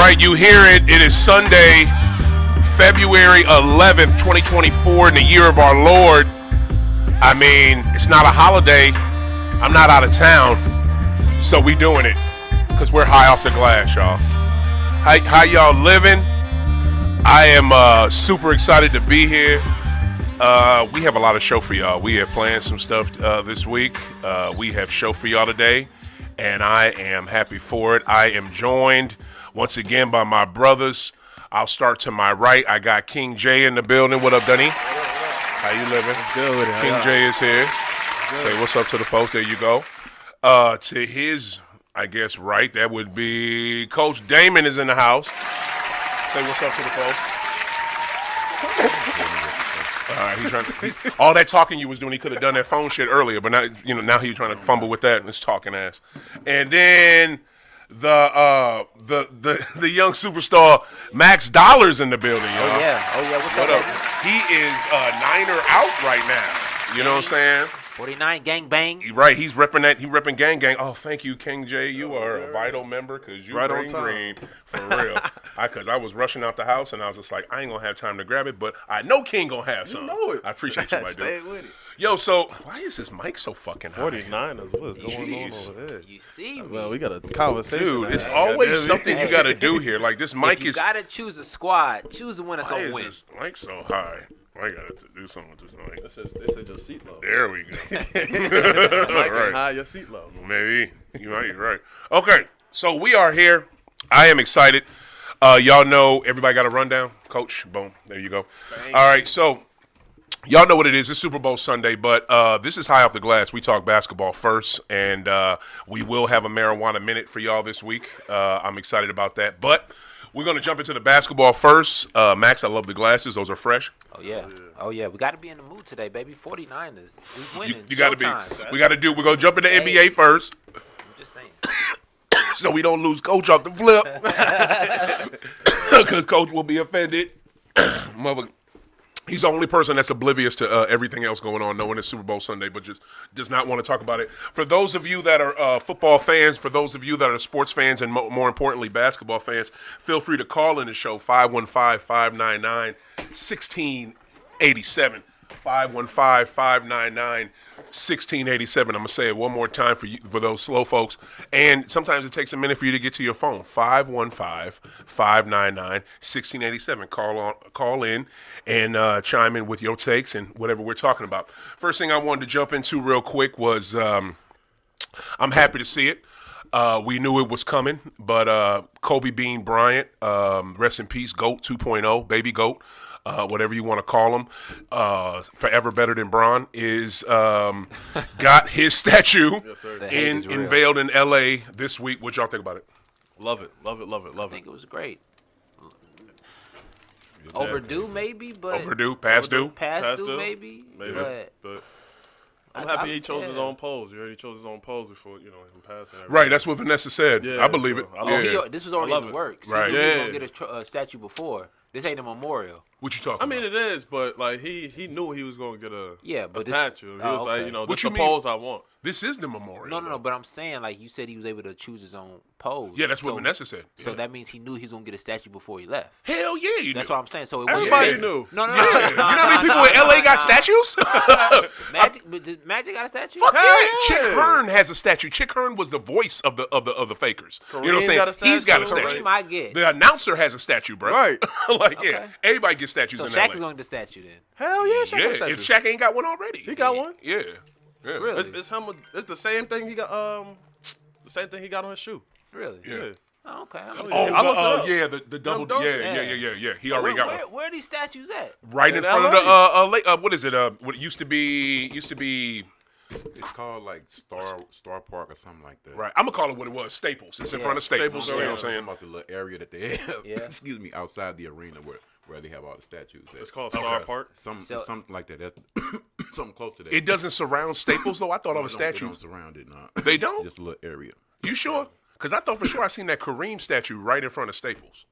right, you hear it. It is Sunday, February 11th, 2024, in the year of our Lord. I mean, it's not a holiday. I'm not out of town, so we doing it because we're high off the glass, y'all. How y'all living? I am super excited to be here. We have a lot of show for y'all. We have planned some stuff this week. We have show for y'all today, and I am happy for it. I am joined once again by my brothers. I'll start to my right. I got King J in the building. What up, Dunny? How you living? Good. King J is here. Good. Say what's up to the folks. There you go. To his, I guess, right, that would be Coach Damon is in the house. Say what's up to the folks. All right, he's trying to, all that talking you was doing, he could have done that phone shit earlier, but now he's trying to fumble with that and it's talking ass. And then the young superstar Max Dollar's in the building, y'all. Oh yeah. What up? He is Niner out right now. You know what I'm saying? 49 gang bang. Right, he's repping that. He repping gang gang. Oh, thank you, King J. You are a vital member because you right bring green for real. Because I was rushing out the house and I was just like, I ain't gonna have time to grab it, but I know King gonna have some. You know it. I appreciate you, my Stay dude. with it. Yo, so why is this mic so fucking high? 49ers. What's going on Jeez. over there? You see me. Well, we got a conversation. Dude, it's now. always Goddamn it. something you gotta do here. Like this mic If you is. gotta choose a squad, choose the one that's Why gonna is win. this mic so high? I gotta do something with this mic. This is your seat low. There we go. I Right. can high your seat low. Maybe. You're right. Okay, so we are here. I am excited. Y'all know everybody got a rundown? Coach, boom. There you go. All right, so y'all know what it is. It's Super Bowl Sunday, but this is High Off the Glass. We talk basketball first, and we will have a marijuana minute for y'all this week. I'm excited about that. But we're going to jump into the basketball first. Max, I love the glasses. Those are fresh. Oh yeah. We gotta be in the mood today, baby. 49ers. We winning. You got to be. Showtime. We're going to jump into NBA first. I'm just saying. So we don't lose Coach off the flip. Because Coach will be offended. Mother, he's the only person that's oblivious to everything else going on, knowing it's Super Bowl Sunday, but just does not want to talk about it. For those of you that are football fans, for those of you that are sports fans, and more importantly, basketball fans, feel free to call in the show, 515-599-1687. 515-599-1687. I'm going to say it one more time for those slow folks. And sometimes it takes a minute for you to get to your phone. 515-599-1687. Call in and chime in with your takes and whatever we're talking about. First thing I wanted to jump into real quick was I'm happy to see it. We knew it was coming, but Kobe Bean Bryant, rest in peace, GOAT 2.0, baby GOAT. Whatever you want to call him, forever better than Bron, is got his statue unveiled in L.A. this week. What y'all think about it? Love it. I think it was great. Overdue, maybe, but past due, maybe. But I'm happy he chose his own pose. You already chose his own pose before, him passing. Right, that's what Vanessa said. Yeah, I believe it. This was already in the works. Right. He knew he was going to get a statue before. This ain't a memorial. What you talking about? I mean, it is, but like he knew he was going to get a statue. He was like, What this you the mean? pose I want. This is the memorial. No, but I'm saying, like, you said he was able to choose his own pose. Yeah, that's what Vanessa said. So that means he knew he was going to get a statue before he left. Hell yeah, you That's knew. what I'm saying. So it Everybody knew. No. You know how many people in L.A. got statues? Did Magic got a statue? Fuck yeah. yeah. Chick Hearn has a statue. Chick Hearn was the voice of the Fakers. You know what I'm saying? got a statue. He's got a statue. Kareem I get. The announcer has a statue, bro. Right. Like, Okay. yeah, everybody gets statues So in Shaq LA. is on the statue then. Hell yeah, Shaq got a Yeah, statue. if Shaq ain't got one already. He got one. Yeah. Really? It's the same thing he got. The same thing he got on his shoe. Really? Yeah. Oh, okay. I looked it up. Yeah, the double. Dunk? Yeah. He already got one. Where are these statues at? Right in In front LA. of the what is it? What it used to be. It's called like Star Park or something like that. Right. I'm gonna call it what it was. Staples. It's in front of Staples. Staples, You know yeah. what I'm saying? About the little area that they have. Yeah. Excuse me, outside the arena where they have all the statues. It's called Star Park. It's something like that. That's something close to that. It doesn't surround Staples though. I thought all the They don't statues. surround it. No. They don't? Just a little area. You sure? Because I thought for sure I seen that Kareem statue right in front of Staples.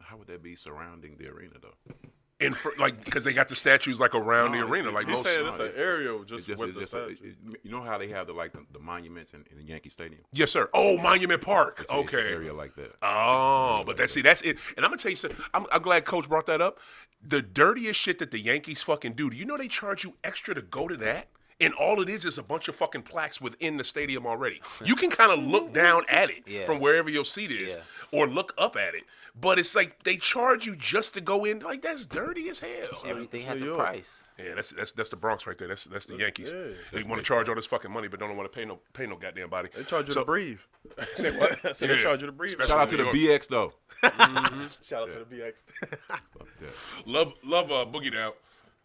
How would that be surrounding the arena though? like because they got the statues like around the No, arena, like He's most. saying it's an aerial just with it's the just statue. you know how they have the monuments in the Yankee Stadium? Yes, sir. Oh, Monument Park. It's an Okay. area like that. Oh, but that's it. And I'm gonna tell you something. I'm glad Coach brought that up. The dirtiest shit that the Yankees fucking do. Do you know they charge you extra to go to that? And all it is a bunch of fucking plaques within the stadium already. You can kind of look down at it from wherever your seat is, or look up at it. But it's like they charge you just to go in. Like that's dirty as hell. Everything has a price. Yeah, that's the Bronx right there. That's the Yankees. Yeah. They want to charge all this fucking money, but don't want to pay no goddamn body. They charge you to breathe. Say what? So they charge you to breathe. Especially Shout out to the BX though. Shout out to the BX. Love Boogie Down.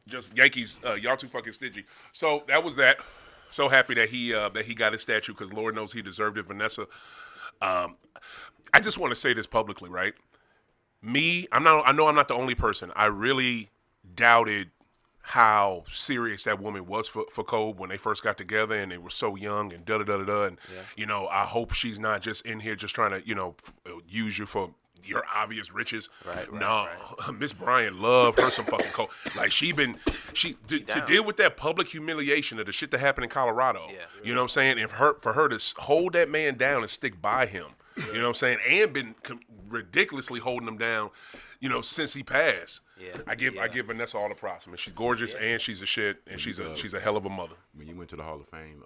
Just Yankees, y'all too fucking stingy. So that was that. So happy that he got his statue because Lord knows he deserved it. Vanessa, I just want to say this publicly, right? I know I'm not the only person. I really doubted how serious that woman was for Kobe when they first got together and they were so young and da-da-da-da-da. And, I hope she's not just in here just trying to, use you for your obvious riches. Right. Miss Bryant loved her some fucking Kobe. Like to deal with that public humiliation of the shit that happened in Colorado. Yeah. You know what I'm saying? And for her to hold that man down and stick by him. You know what I'm saying? And been ridiculously holding him down, since he passed. Yeah. I give Vanessa all the props. I mean, she's gorgeous and she's a shit and she's a hell of a mother. When you went to the Hall of Fame,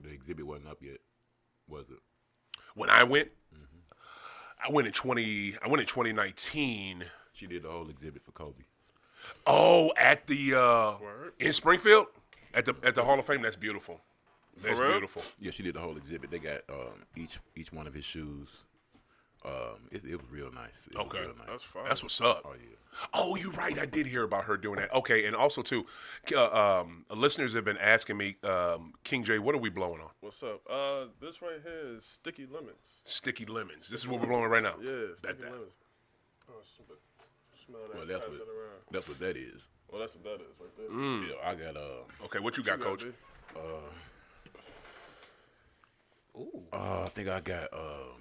the exhibit wasn't up yet, was it? When I went, I went in 2019. She did the whole exhibit for Kobe. Oh, at the in Springfield at the Hall of Fame. That's beautiful. That's beautiful. Yeah, she did the whole exhibit. They got each one of his shoes. It was real nice. Okay, real nice. That's fine. That's what's up. Oh yeah. Oh, you're right. I did hear about her doing that. Okay, and also too, listeners have been asking me, King J, what are we blowing on? What's up? This right here is Sticky Lemons. Sticky lemons. This is what we're blowing right now. Yeah, Sticky Lemons. Oh, smell that. Well, that's what that is. Well, that's what that is right there. Yeah, I got Okay, what you got, Coach? I think I got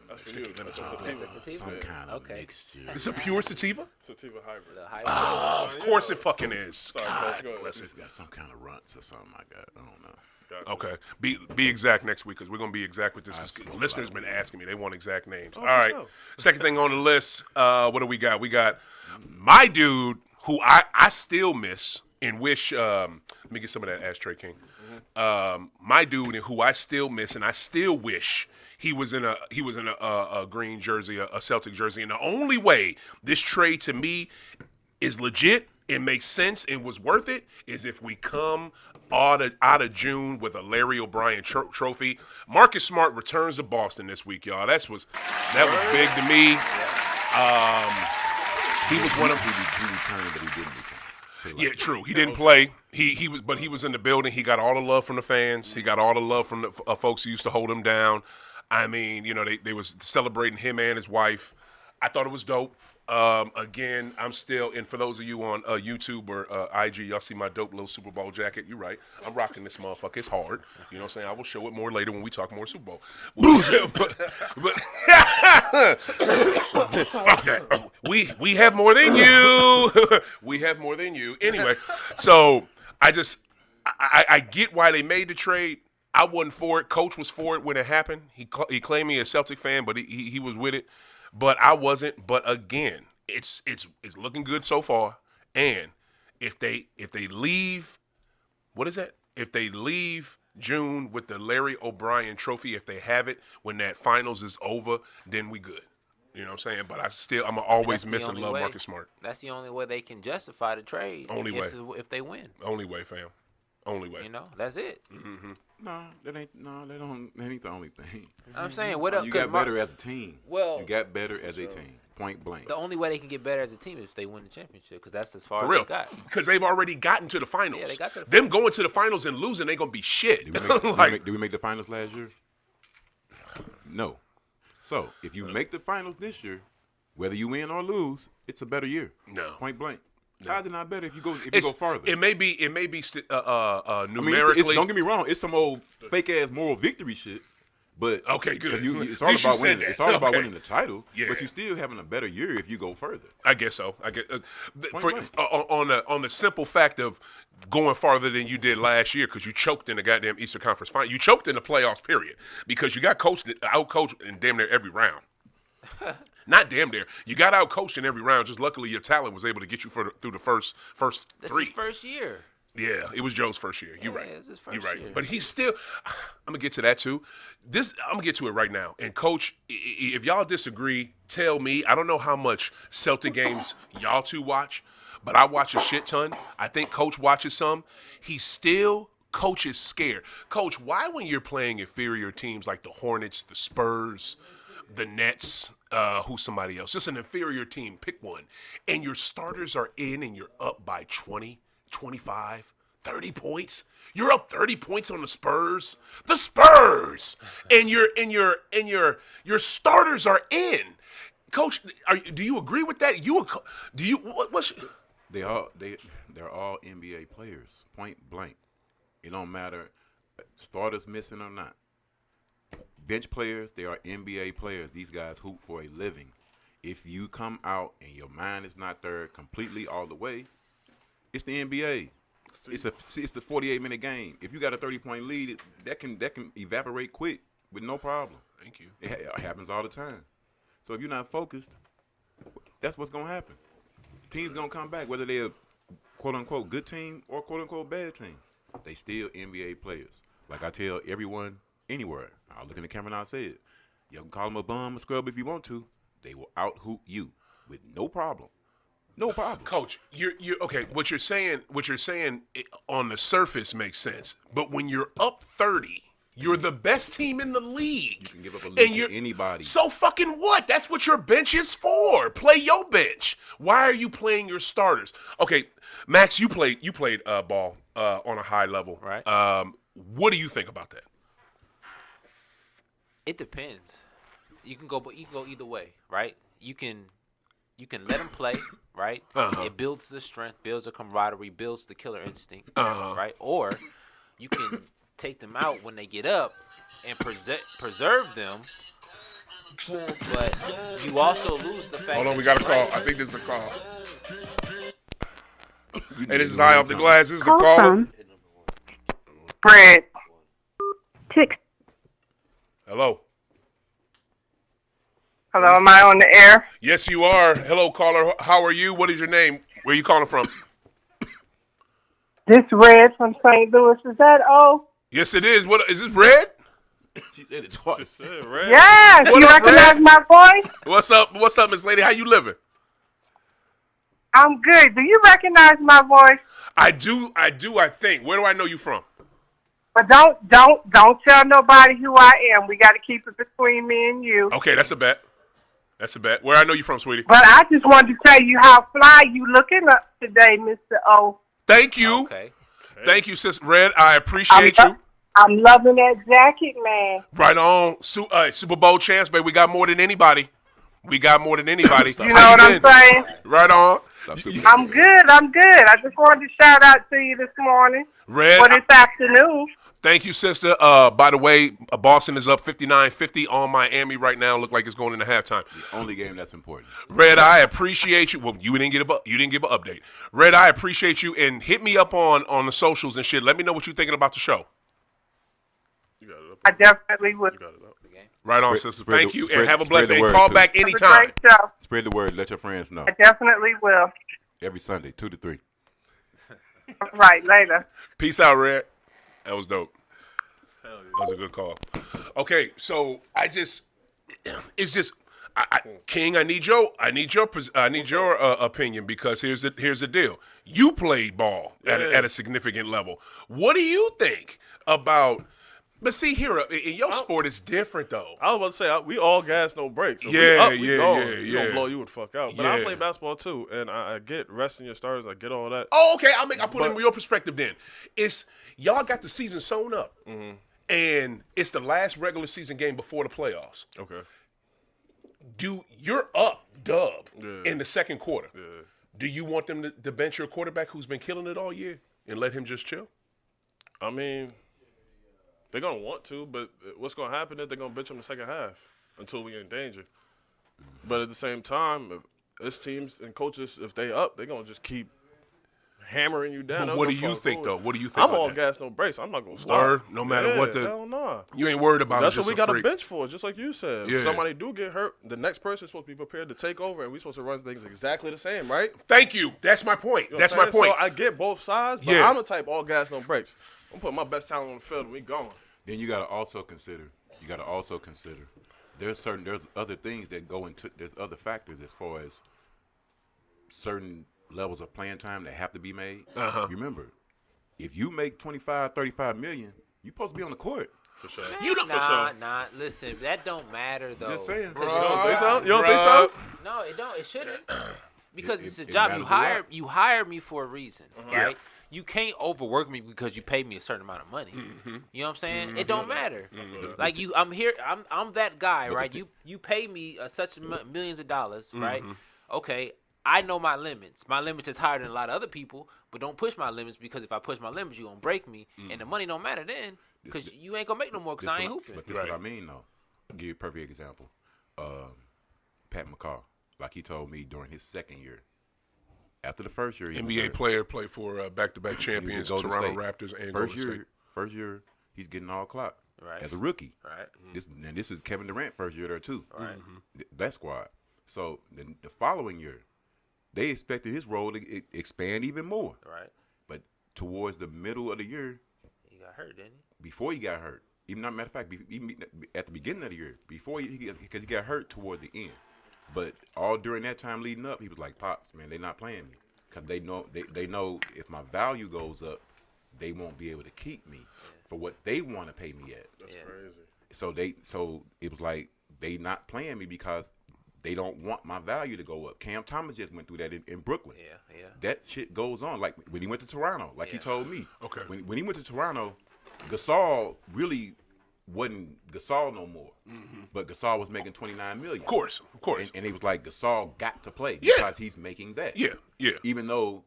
That's for you. That's a sativa. some kind of mixture. It's a pure sativa? sativa hybrid. Of course it fucking is. Sorry, God Coach, go ahead. bless it. It's got some kind of runts or something like that. I don't know. Gotcha. Okay, be exact next week because we're gonna be exact with this. Cause listeners been asking me; they want exact names. Oh, All right. sure. Second thing on the list. What do we got? We got my dude who I still miss and wish. Let me get some of that ashtray, King. My dude who I still miss and I still wish he was in a green jersey, a Celtic jersey. And the only way this trade to me is legit, it makes sense, and was worth it is if we come out of June with a Larry O'Brien trophy. Marcus Smart returns to Boston this week, y'all. That was big to me. He was one of he returned, but he didn't return. Yeah, true. He didn't play. He was in the building. He got all the love from the fans. He got all the love from the folks who used to hold him down. I mean, they was celebrating him and his wife. I thought it was dope. Again, I'm still, and for those of you on YouTube or IG, y'all see my dope little Super Bowl jacket. You're right. I'm rocking this motherfucker. It's hard. You know what I'm saying? I will show it more later when we talk more Super Bowl. Bullshit. but fuck that. We have more than you. We have more than you. Anyway, so I get why they made the trade. I wasn't for it. Coach was for it when it happened. He claimed me a Celtic fan, but he was with it. But I wasn't. But again, it's looking good so far. And if they leave, what is that? If they leave June with the Larry O'Brien trophy, if they have it when that finals is over, then we good. You know what I'm saying? But I'm always miss and love Marcus Smart. That's the only way they can justify the trade. Only way. If they win. Only way, fam. Only way. That's it. Mm-hmm. That ain't the only thing. I'm saying, what else? You got better as a team. Well, you got better as a team. Point blank. The only way they can get better as a team is if they win the championship, because that's as far For as real. they got. Because they've already gotten to the finals. Yeah, they got to the Them going to the finals and losing, they gonna be shit. Did we make the finals last year? No. So if you make the finals this year, whether you win or lose, it's a better year. No. Point blank. How is it not better if you go farther? It may be numerically. I mean, don't get me wrong. It's some old fake ass moral victory shit. But Okay, good. It's At all least you about said winning. that. It's all about Okay. winning the title. Yeah. But you're still having a better year if you go further. I guess so. Blank. On the simple fact of going farther than you did last year because you choked in the goddamn Eastern Conference Final. You choked in the playoffs, period, because you got out-coached in damn near every round. Not damn near. You got out-coached in every round. Just luckily your talent was able to get you through the first This three. is first year. Yeah, it was Joe's first year. You're Yeah, right. it's his first You're right. year. But he's still. I'm gonna get to that too. I'm gonna get to it right now. And Coach, if y'all disagree, tell me. I don't know how much Celtic games y'all two watch, but I watch a shit ton. I think Coach watches some. Coach is scared. Coach, why when you're playing inferior teams like the Hornets, the Spurs, the Nets, who's somebody else, just an inferior team, pick one, and your starters are in and you're up by 20, 25, 30 points. You're up 30 points on the Spurs. The Spurs! And your starters are in. Coach, do you agree with that? They're all NBA players, point blank. It don't matter starters missing or not. Bench players, they are NBA players. These guys hoop for a living. If you come out and your mind is not there completely all the way, it's the NBA. It's a 48-minute game. If you got a 30-point lead, that can evaporate quick with no problem. Thank you. It happens all the time. So if you're not focused, that's what's gonna happen. Teams gonna come back, whether they're quote unquote good team or quote unquote bad team. They still NBA players. Like I tell everyone anywhere, I'll look in the camera and I'll say it. You can call them a bum, a scrub if you want to. They will out hoop you with no problem. No problem. Coach, you're okay. What you're saying on the surface makes sense, but when you're up 30, you're the best team in the league. You can give up a lead to anybody. So fucking what? That's what your bench is for. Play your bench. Why are you playing your starters? Okay, Max, you played ball on a high level. Right. What do you think about that? It depends. You can go either way, right? You can let them play, right? It builds the strength, builds the camaraderie, builds the killer instinct, right? Or you can take them out when they get up and preserve them, but you also lose the fact. Hold on, that we got a call. I think this is a call. Hey, this is High Off the Glass. This is a caller. Fred. Hello. Hello, am I on the air? Yes, you are. Hello, caller. How are you? What is your name? Where are you calling from? This Red from St. Louis. Is that O? Yes, it is. What is this? Red? She said it twice. Red. Yes. What You up, recognize Red? my voice? What's up? What's up, Miss Lady? How you living? I'm good. Do you recognize my voice? I do. I think. Where do I know you from? But don't tell nobody who I am. We got to keep it between me and you. Okay, that's a bet. Where I know you from, sweetie? But I just wanted to tell you how fly you looking up today, Mr. O. Thank you. Okay. Thank you, Sis Red. I appreciate you. I'm loving that jacket, man. Right on. Super Bowl champs, baby. We got more than anybody. You know what I'm saying? Right on. I'm good. I just wanted to shout out to you this morning. Red. Or this afternoon. Thank you, sister. By the way, Boston is up 59-50 on Miami right now. Look like it's going into halftime. The only game that's important. Red, I appreciate you. Well, you didn't give an update. Red, I appreciate you, and hit me up on the socials and shit. Let me know what you're thinking about the show. You got it up. I definitely would. You got it up. Right on, sister. Thank you, and have a spread blessed the day. word, Call too. back Have a anytime. great show. Spread the word. Let your friends know. I definitely will. Every Sunday, 2 to 3. Right, later. Peace out, Red. That was dope. Hell yeah. That was a good call. Okay, so King, I need your opinion, because here's the deal. You played ball at a significant level. What do you think about? But see, here in your sport, it's different though. I was about to say, we all gas, no brakes. So Yeah, we yeah, going. yeah, We yeah. gonna blow you the fuck out. But I Yeah. play basketball too, and I get resting your starters. I get all that. Oh, okay. I'll put it in your perspective then. It's y'all got the season sewn up, and it's the last regular season game before the playoffs. Okay. You're up dub Yeah. in the second quarter. Yeah. Do you want them to bench your quarterback who's been killing it all year and let him just chill? I mean, They're gonna want to, but what's gonna happen is they're gonna bitch in the second half until we in danger. But at the same time, it's teams and coaches, if they up, they're gonna just keep hammering you down. But what do you think, though? What do you think? I'm all gas, no brakes. I'm not gonna stop. Word, no matter what the. Hell nah. You ain't worried about. That's just what we a got freak. a bench for, just like you said. Yeah. If somebody do get hurt, the next person is supposed to be prepared to take over, and we're supposed to run things exactly the same, right? Thank you. That's my point. You know That's what my I'm saying? point. So I get both sides, but Yeah. I'm the type all gas, no brakes. I'm putting my best talent on the field, and we going. Then you got to also consider. There's other things that go into. There's other factors as far as certain levels of playing time that have to be made. Remember, if you make 25, 35 million, you're supposed to be on the court. For sure. You don't. Nah. Listen, that don't matter though. Just saying. You don't think so? You don't think so? No, it don't. It shouldn't. Because it's a it job. matters a lot. You hired me for a reason, Yeah. right? You can't overwork me because you paid me a certain amount of money. You know what I'm saying? It don't matter. Like I'm here. I'm that guy, right? You pay me such millions of dollars, right? Okay. I know my limits. My limits is higher than a lot of other people, but don't push my limits because if I push my limits, you're going to break me, and the money don't matter then because you ain't going to make no more because I ain't hooping. But this is what I mean, though. I'll give you a perfect example. Pat McCaw, like he told me during his second year. After the first year, he was NBA hurt. player play for back-to-back champions, Golden Toronto State. Raptors, and First Golden year, State. First year, he's getting all clock Right. as a rookie. Right. This is Kevin Durant first year there too. Right. That squad. So the following year, they expected his role to expand even more. Right. But towards the middle of the year, He got hurt, didn't he? before he got hurt, even not matter of fact, even at the beginning of the year, before because he got hurt toward the end. But all during that time leading up, he was like, "Pops, man, they're not playing me because they know if my value goes up, they won't be able to keep me for what they want to pay me at." That's crazy. So it was like they not playing me because they don't want my value to go up. Cam Thomas just went through that in Brooklyn. Yeah. That shit goes on. Like when he went to Toronto, like he told me. Okay. When he went to Toronto, Gasol really wasn't Gasol no more. But Gasol was making $29 million. Of course. And it was like Gasol got to play Yeah. because he's making that. Yeah. Even though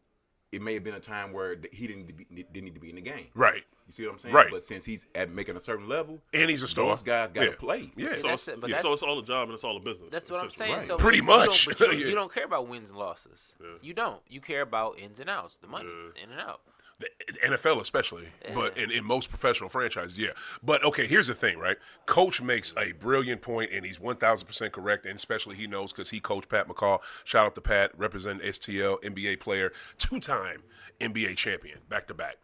it may have been a time where he didn't need to be in the game. Right. You see what I'm saying? Right. But since he's at making a certain level, And he's a star. those guys got to play. Yeah. So it's all a job and it's all a business. That's what I'm saying. Right. So Pretty you don't- much. but you, Yeah. you don't care about wins and losses. Yeah. You don't. You care about ins and outs, the money's in and out. The NFL especially, but in most professional franchises, yeah. But, okay, here's the thing, right? Coach makes a brilliant point, and he's 1,000% correct, and especially he knows because he coached Pat McCaw. Shout out to Pat, representing STL, NBA player, two-time NBA champion, back-to-back.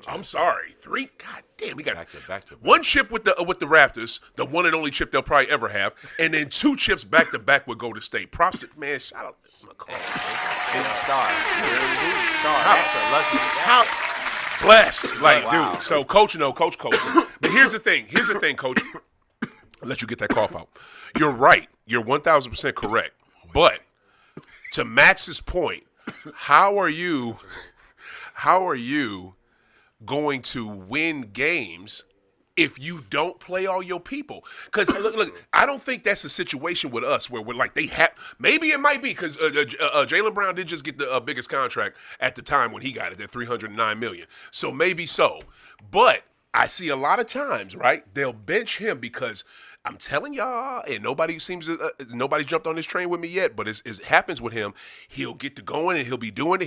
I'm sorry, three. God damn, we got Back to one chip with the Raptors, the one and only chip they'll probably ever have, and then two chips back to back with Golden State. Props to man. Shout out to McCall. Star. That's a lucky. How blessed, like Wow. dude. So coach. But here's the thing, coach. I'll let you get that cough out. You're right. You're 1,000% correct. But to Max's point, how are you going to win games if you don't play all your people? Because look, I don't think that's a situation with us where we're like they have. Maybe it might be because Jaylen Brown did just get the biggest contract at the time when he got it, at $309 million. So maybe so, but I see a lot of times, right? They'll bench him because I'm telling y'all, and nobody's jumped on this train with me yet, but it happens with him. He'll get to going and he'll be doing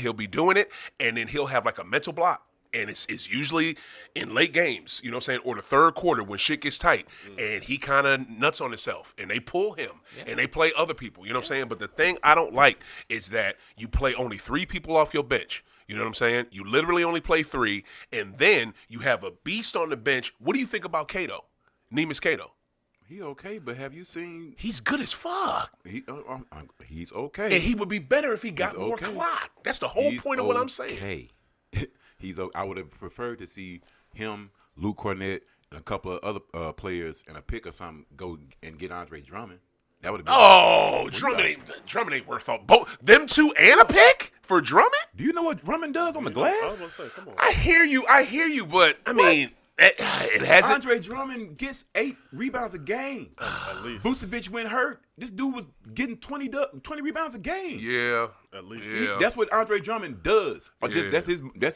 it, and then he'll have like a mental block. And it's usually in late games, you know what I'm saying, or the third quarter when shit gets tight, and he kind of nuts on himself, and they pull him, and they play other people, you know what I'm saying? But the thing I don't like is that you play only 3 people off your bench. You know what I'm saying? You literally only play 3, and then you have a beast on the bench. What do you think about Cato? Neemias Cato? He okay, but have you seen? He's good as fuck. He's okay. And he would be better if he got He's more okay. clock. That's the whole point of what I'm saying. Okay. I would have preferred to see him, Luke Cornett, and a couple of other players and a pick or something go and get Andre Drummond. That would have been. Oh, Drummond ain't worth all. Both them two and a pick for Drummond? Do you know what Drummond does on the I glass? was gonna say, come on. I hear you, but I mean, it hasn't. Andre Drummond gets 8 rebounds a game. At least. Vucevic went hurt. This dude was getting 20 rebounds a game. Yeah, At least. Yeah. That's what Andre Drummond does. Or Yeah. that's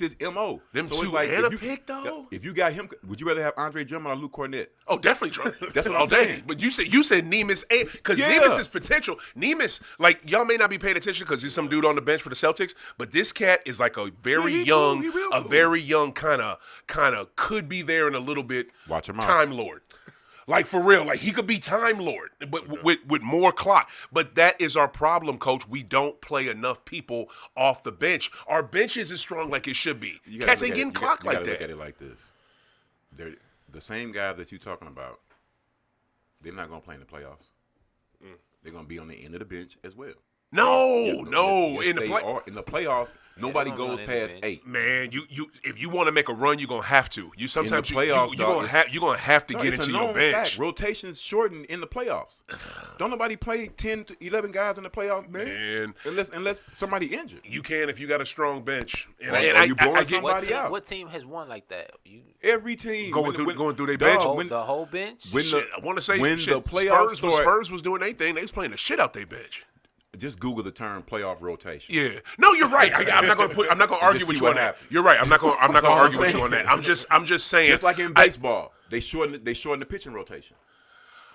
his MO. Them So it's two like, and if a pick, though? If you got him, would you rather have Andre Drummond or Luke Cornett? Oh, definitely Drummond. That's what All I'm day. saying. But you said Nemus ain't, because Yeah. Nemus is potential. Nemus, like, y'all may not be paying attention because he's some dude on the bench for the Celtics, but this cat is like a very he young, cool. He real a cool. very young kind of could be there in a little bit. Watch him out. Time Lord. Like, for real, like, he could be Time Lord, but with more clock. But that is our problem, Coach. We don't play enough people off the bench. Our bench isn't strong like it should be. You gotta Cats look ain't at getting it- clocked you like gotta that. Look at it like this. They're the same guys that you're talking about. They're not gonna play in the playoffs. They're gonna be on the end of the bench as well. No, Yes, in the they play. are. In the playoffs, nobody they're gonna goes be on the past end of the 8. Man, you if you want to make a run, you're gonna have to. You sometimes playoffs, you're dog, gonna have to No, get it's into a your known bench. fact. Rotations shorten in the playoffs. Don't nobody play 10 to 11 guys in the playoffs, man. Man, Unless somebody injured. you can if you got a strong bench. And, Or you blowing I get somebody out. What team has won like that? You Every team Going through their dog, bench. the whole bench. when shit, I want to say when shit, the playoffs Spurs, when start- Spurs was doing their thing, they was playing the shit out their bench. just Google the term playoff rotation. Yeah, no, you're right. I'm not gonna argue with see you on what that. happens. You're right. I'm not gonna That's all I'm argue with you saying. on that. I'm just saying. Just like in baseball, they shorten the pitching rotation.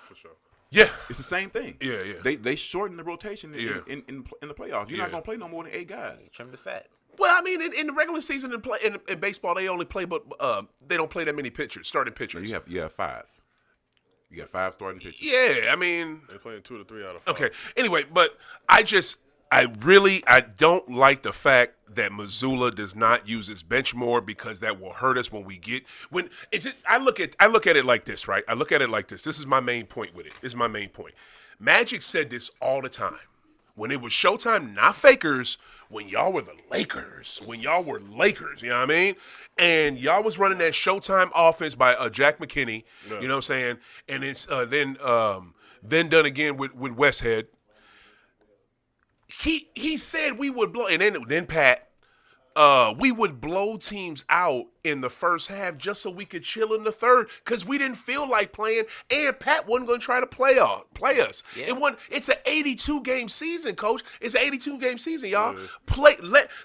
For sure. Yeah, It's the same thing. Yeah, yeah. They shorten the rotation Yeah. in the playoffs. You're Yeah. not gonna play no more than 8 guys. Trim the fat. well, I mean, in the regular season in baseball, they only play, but they don't play that many pitchers, starting So pitchers. you have 5. You got 5 starting pitchers. Yeah, I mean, They're playing 2 to 3 out of 5. okay. Anyway, but I don't like the fact that Missoula does not use his bench more, because that will hurt us I look at it like this, right? I look at it like this. This is my main point with it. This is my main point. Magic said this all the time. When it was Showtime, not Fakers, when y'all were the Lakers, you know what I mean? And y'all was running that Showtime offense by Jack McKinney, you know what I'm saying? And it's then done again with Westhead. He said we would blow, and then Pat, we would blow teams out in the first half just so we could chill in the third, because we didn't feel like playing, and Pat wasn't going to try to play us. Yeah. It's an 82-game season, Coach. It's an 82-game season, y'all. Play.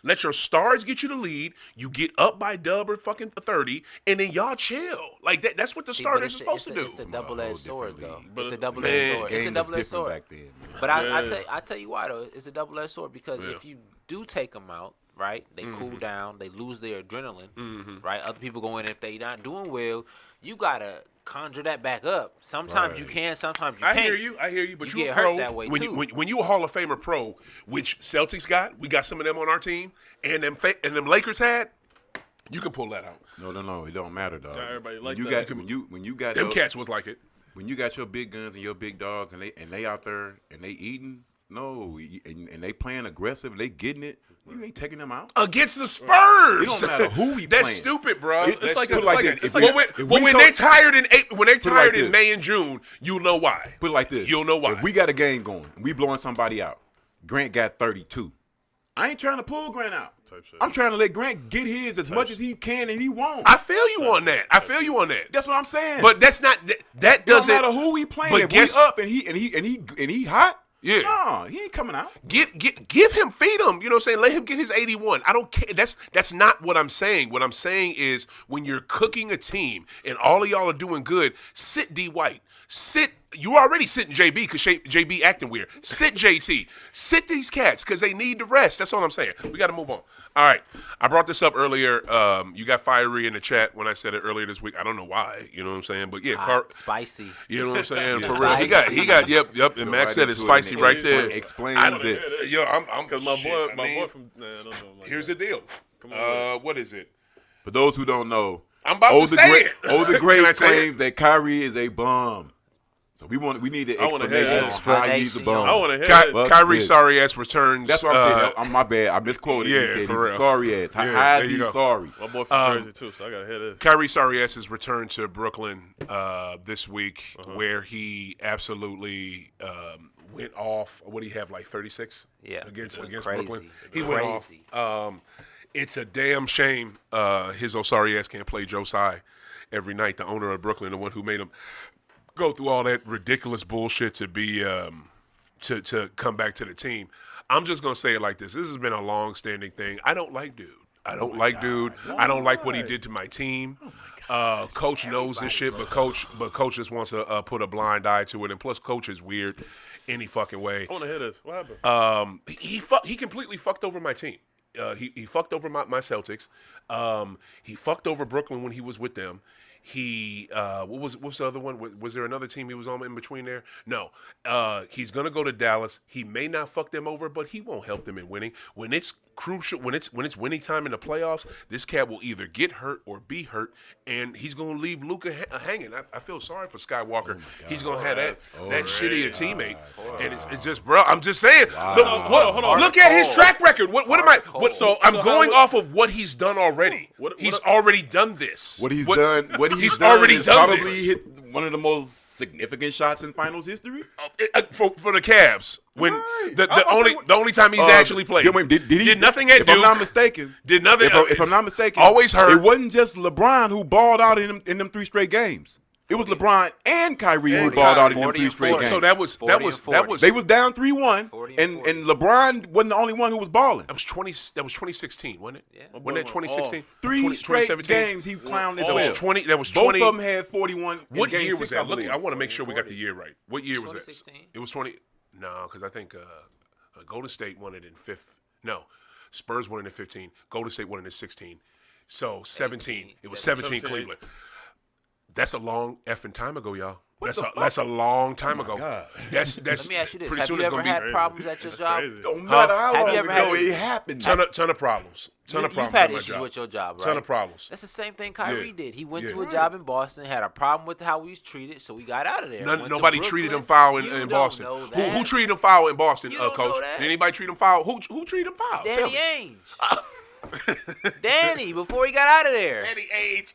Let your stars get you the lead. You get up by dub or fucking 30, and then y'all chill. Like that. That's what the starters are supposed to do. It's a double-edged sword, though. league. But It's a it's- double-edged Man, sword. Game It's a was double-edged different sword. back then, man. But Yeah. I tell you why, though. It's a double-edged sword, because if you do take them out, right, they cool down, they lose their adrenaline, right? Other people go in, if they not doing well, you gotta conjure that back up. Sometimes you Right. can, sometimes you I can't. hear you, but You you get a hurt pro. that way, when too. when you a Hall of Famer pro, which Celtics got, we got some of them on our team, and them Lakers had, you can pull that out. No, it don't matter, dog. Not everybody like when you that. got when you got Them your, cats was like it. when you got your big guns and your big dogs, and they out there and they eating, and they playing aggressive, they getting it. You ain't taking them out. Against the Spurs. It don't matter who we That's playing. stupid, bro. It's like stupid. this. If Well, we when go- they're tired in like this. May and June, you'll know why. Put it like this. You'll know why. If we got a game going and we blowing somebody out, Grant got 32. I ain't trying to pull Grant out. Type shit. I'm trying to let Grant get his as much as he can, and he won't. I feel you on that. That's what I'm saying. But that's not that it don't doesn't matter who we playing. but If guess- we up and he hot, Yeah. no, he ain't coming out. give him, feed him. You know what I'm saying? Let him get his 81. I don't care. That's not what I'm saying. What I'm saying is, when you're cooking a team and all of y'all are doing good, sit D White. You already sitting JB because JB acting weird. Sit JT. Sit these cats because they need the rest. That's all I'm saying. We got to move on. All right. I brought this up earlier. You got fiery in the chat when I said it earlier this week. I don't know why. You know what I'm saying? But yeah, Hot, spicy. you know what I'm saying? Yeah. For real. He got. Yep. And Go Max right said it's into it, spicy and right there. Explain I- this. Yo, I'm Because my shit, boy, I my mean, boy from don't know him like Here's that. the deal. Come on, What is it? For those who don't know, I'm about to say it. Can I OThaGreat say it? claims that Kyrie is a bum. So we need an I wanna hear explanation that. on how he's a bum. I want to hear Well, it. Kyrie this. sorry ass returns. That's what I'm saying. I'm my bad. I misquoted. yeah, He said for he's real. sorry ass. Yeah, How there is you he go. sorry? My boy from Jersey too, so I gotta hear this. Kyrie sorry ass has returned to Brooklyn this week, where he absolutely went off. What do you have, like 36? Yeah, against went Brooklyn. crazy. He went Crazy. off. It's a damn shame. His sorry ass can't play Joe Tsai every night. The owner of Brooklyn, the one who made him go through all that ridiculous bullshit to be to come back to the team. I'm just gonna say it like this. This has been a long-standing thing. I don't like dude. I don't like dude. I don't like what he did to my team. Coach knows this shit, but coach just wants to put a blind eye to it. And plus, coach is weird any fucking way. I want to hear this. What happened? He completely fucked over my team. He fucked over my Celtics. He fucked over Brooklyn when he was with them. He what's the other one? Was there another team he was on in between there? No. He's gonna go to Dallas. He may not fuck them over, but he won't help them in winning. When it's crucial, when it's winning time in the playoffs, this cat will either get hurt or be hurt, and he's gonna leave Luka hanging. I feel sorry for Skywalker. He's gonna have that shitty a teammate, and it's just, bro. I'm just saying. Hold on. Look at his track record. What am I? So I'm going off of what he's done already. He's already done this. What he's done He's already is done probably this. hit one of the most significant shots in finals history. For the Cavs, when the only time he's actually played, did nothing at Duke. Duke. If I'm not mistaken, did nothing. If I'm not mistaken, always hurt. It wasn't just LeBron who balled out in them 3 straight games. It was LeBron and Kyrie who balled out in them 3 straight games. So that was they was down 3-1, and LeBron wasn't the only one who was balling. That was 2016, wasn't it? Yeah. Wasn't that 2016? 3 straight games he clowned his That was will. 20. That was Both 20. of them had 41. What in year game was 6, that? Look, believe. I want to make sure we got the year right. What year was that? 2016. It was 20. No, because I think Golden State won it in 5th. No, Spurs won it in 15. Golden State won it in 16. So 17. It was 17 Cleveland. That's a long effing time ago, y'all. That's a long time ago. God. That's Let me ask you this: pretty Have soon you it's ever gonna had be problems at your job? Crazy. Don't matter how Have long you ever ago had- it happened. ton of problems. Ton of You've problems had at my issues job. with your job, right? Ton of problems. That's the same thing Kyrie Yeah. did. He went Yeah. to a job in Boston, had a problem with how he was treated, so he got out of there. Went to Nobody treated him Brooklyn. foul You in don't Boston. know Who that. treated him foul in Boston, You don't Coach? know that. Did anybody treat him foul? Who treated him foul? Tell Danny me. Ainge. Danny, before he got out of there. Danny Ainge.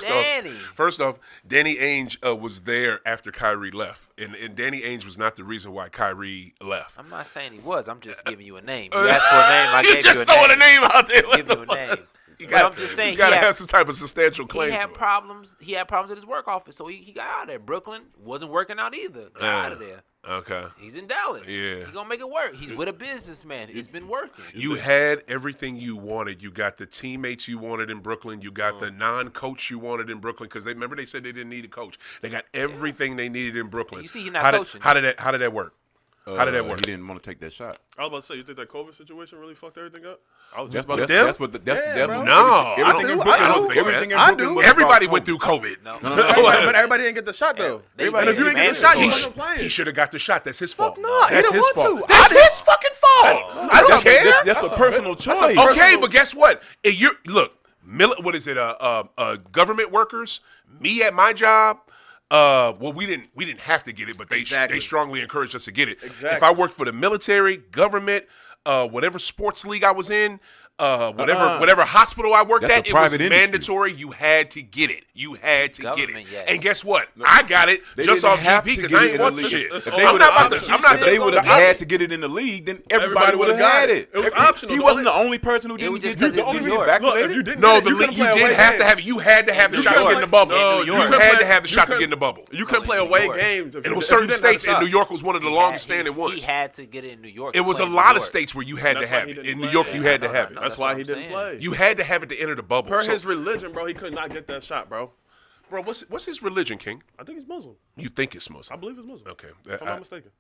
Danny. First off, Danny Ainge was there after Kyrie left, and Danny Ainge was not the reason why Kyrie left. I'm not saying he was. I'm just giving you a name. You asked for a name. I You gave just you a throwing name. a name out there. Give you a name. You But I'm just saying you gotta he had- have some type of substantial claim He to had it. problems. He had problems at his work office, so he got out of there. Brooklyn wasn't working out either. Got out of there. Okay. He's in Dallas. Yeah. He's gonna make it work. He's with a businessman. It's been working. You had everything you wanted. You got the teammates you wanted in Brooklyn. You got the non-coach you wanted in Brooklyn because they said they didn't need a coach. They got everything they needed in Brooklyn. You see, he's not how coaching. How did that work? How did that work? He didn't want to take that shot. I was about to say, you think that COVID situation really fucked everything up? I was That's just about to. them? that's what No, everything I in don't Brooklyn. think Everything in that. Brooklyn was Everybody about went COVID. through COVID. No. But everybody didn't get the shot though. Everybody- And if you didn't get the shot, you wasn't playing. He should have got the shot. That's his fault. no, he That's didn't his want fault. to. That's his fucking fault. I don't care. That's a personal choice. Okay, but guess what? What is it? Government workers. Me at my job. Well, we didn't have to get it, but they strongly encouraged us to get it. Exactly. If I worked for the military, government, whatever sports league I was in, whatever hospital I worked That's at, a it was private industry. mandatory. You had to get it. You had to get it. Government, yes. And guess what? I got it They just didn't off have GP to because get I it ain't in the want the league. shit. If I'm not about to. I'm not If they would have the- had to get it in the league, then everybody would have had it. It was optional. He wasn't the only person who It didn't was get just 'cause didn't it's New get York. vaccinated. Look, if you didn't No, get it, the you league. couldn't You play did away have to games. have it. You had to have the You shot to couldn't get in the play- bubble. no, You you couldn't had play- to have the you shot to couldn't- get in the bubble. You couldn't play New away York. games. And it was certain states, and New York was one of the longest standing He ones. had to get it in New York. It to was a play in lot New of York. states where you had to That's why have he it. didn't In New play. York, you had to No, have no, it. That's why what he I'm didn't saying. play. You had to have it to enter the bubble. Per So- his religion, bro, he could not get that shot, bro. bro, what's his religion, King? I think he's Muslim. You think it's I Muslim? believe he's Muslim. Okay, If I'm not mistaken.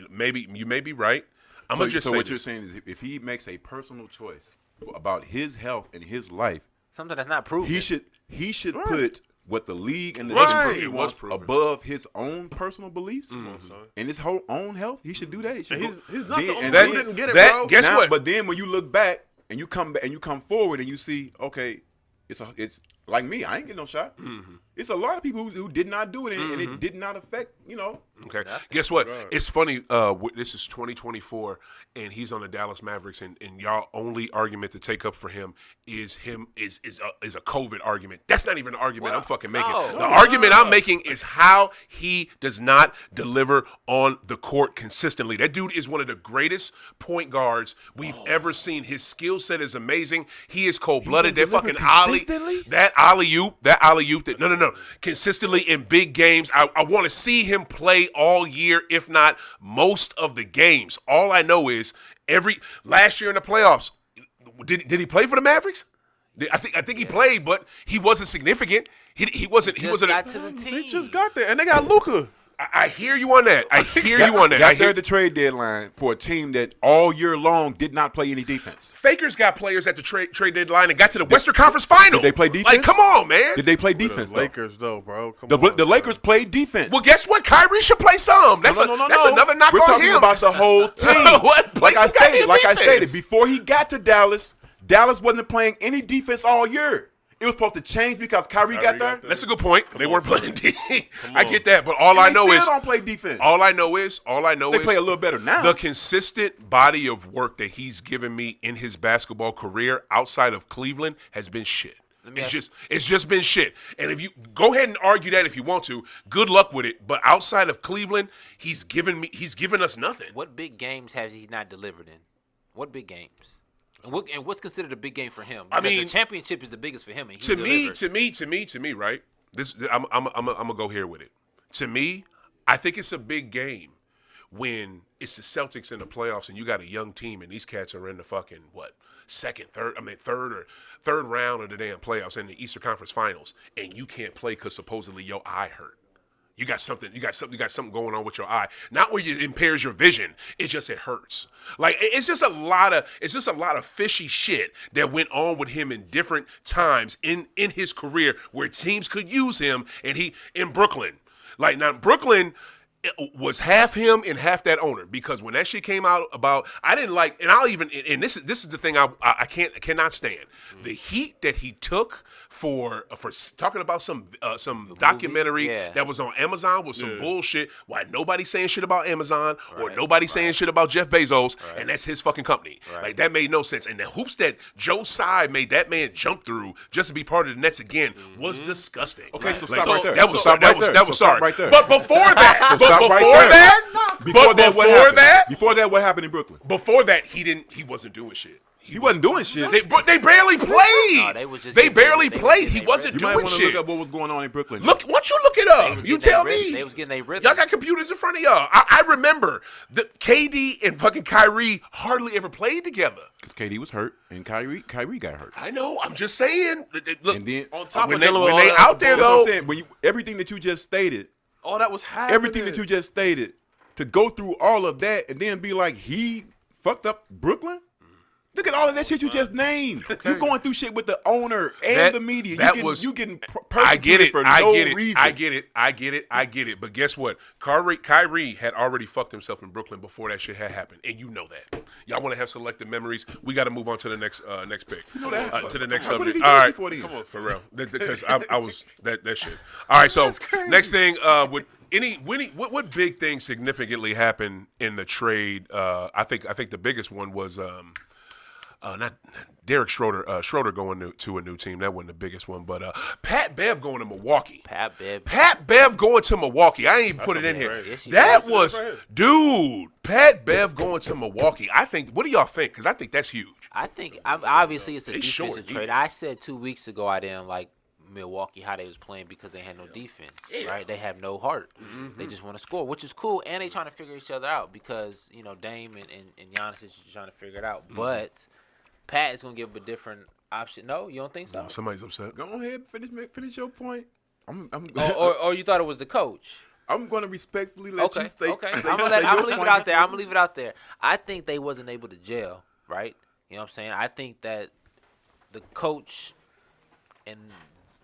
Maybe you may be right. I'm So, gonna just so say what you're this. saying is, if he makes a personal choice about his health and his life, Something that's not proven. he should put what the league and the Right. industry It was wants proven. above his own personal beliefs Come on, son. and his whole own health. He should do that. He should And go- he's not the then- only and one then- who didn't get it, that- bro. guess now- what? But then when you look back and you come back and you come forward and you see, okay, it's like me. I ain't getting no shot. It's a lot of people who did not do it, and it did not affect. Okay. Guess what? It's funny. This is 2024, and he's on the Dallas Mavericks, and y'all only argument to take up for him is a COVID argument. That's not even an argument I'm fucking making. No. The argument I'm making is how he does not deliver on the court consistently. That dude is one of the greatest point guards we've ever seen. His skill set is amazing. He is cold-blooded. That fucking alley, that alley-oop, no, consistently in big games. I want to see him play all year, if not most of the games. All I know is last year in the playoffs, did he play for the Mavericks? I think he played, but he wasn't significant. He wasn't. He wasn't. Got to the team. They just got there, and they got Luka. I hear you on that. I hear you on that. Got there at the trade deadline for a team that all year long did not play any defense. Fakers got players at the trade deadline and got to the Western Conference Final. Did they play defense? Like, come on, man. Did they play defense? The Lakers, though, bro. Come The on, Lakers played defense. Well, guess what? Kyrie should play some. That's No. another knock We're on talking him. about the whole team. What? Like I Places got their stated, defense. before he got to Dallas wasn't playing any defense all year. It was supposed to change because Kyrie got there. That's a good point. They weren't playing D. I on. get that, but all I know They is still don't play defense. all I know is They play a little better now. the consistent body of work that he's given me in his basketball career outside of Cleveland has been shit. It's just been shit. And if you go ahead and argue that if you want to, good luck with it. But outside of Cleveland, he's given us nothing. What big games has he not delivered in? What big games? And what's considered a big game for him? Because the championship is the biggest for him. And to me, right? I'm gonna go here with it. To me, I think it's a big game when it's the Celtics in the playoffs and you got a young team and these cats are in the fucking third round of the damn playoffs in the Eastern Conference Finals and you can't play because supposedly your eye hurt. You got something going on with your eye. Not where it impairs your vision. It hurts. Like it's just a lot of fishy shit that went on with him in different times in his career where teams could use him and he in Brooklyn. Like now Brooklyn was half him and half that owner because when that shit came out about I didn't like and this is the thing I cannot stand. The heat that he took for talking about some documentary that was on Amazon was some bullshit. Why nobody saying shit about Amazon or nobody saying shit about Jeff Bezos and that's his fucking company. Like that made no sense. And the hoops that Joe Tsai made that man jump through just to be part of the Nets again was disgusting. Okay, so stop right there. That was Stop right there. that was Stop sorry. right there. But before that, what happened in Brooklyn? Before that, he wasn't doing shit. He wasn't doing shit. They barely played. No, they barely played. He wasn't You might doing want to shit. look up what was going on in Brooklyn. Why don't you look it up? You tell me. They was getting their rhythm. Y'all got computers in front of y'all. I remember that KD and fucking Kyrie hardly ever played together. Because KD was hurt and Kyrie got hurt. I know. I'm just saying. Look, And then On top when of they dealing with all that out there that's what I'm though, saying. When everything that you just stated, all that was happening. everything that you just stated, to go through all of that and then be like, he fucked up Brooklyn? Look at all of that shit you just named. You going through shit with the owner and the media. You getting I get it. for I no get it. reason. I get it. But guess what? Kyrie had already fucked himself in Brooklyn before that shit had happened, and you know that. Y'all want to have selective memories? We got to move on to the next pick. To the next subject. All right, come on, for real. Because I was that shit. All right, so next thing what big thing significantly happened in the trade? I think the biggest one was not Derek Schroeder going to a new team. That wasn't the biggest one, but Pat Bev going to Milwaukee. Pat Bev going to Milwaukee. I ain't even put it in here. That was, dude, Pat Bev going to Milwaukee. I think, what do y'all think? Because I think that's huge. I think obviously it's a They defensive short, trade. I said 2 weeks ago I didn't like Milwaukee how they was playing because they had no defense, right? They have no heart. They just want to score, which is cool, and they trying to figure each other out because Dame and Giannis is trying to figure it out. But Pat is gonna give a different option. No, you don't think so? Somebody's upset. Go ahead, finish your point. Or you thought it was the coach? I'm going to respectfully let you state. Okay. I'm gonna leave it out there. I'm gonna leave it out there. I think they wasn't able to gel, right? You know what I'm saying? I think that the coach and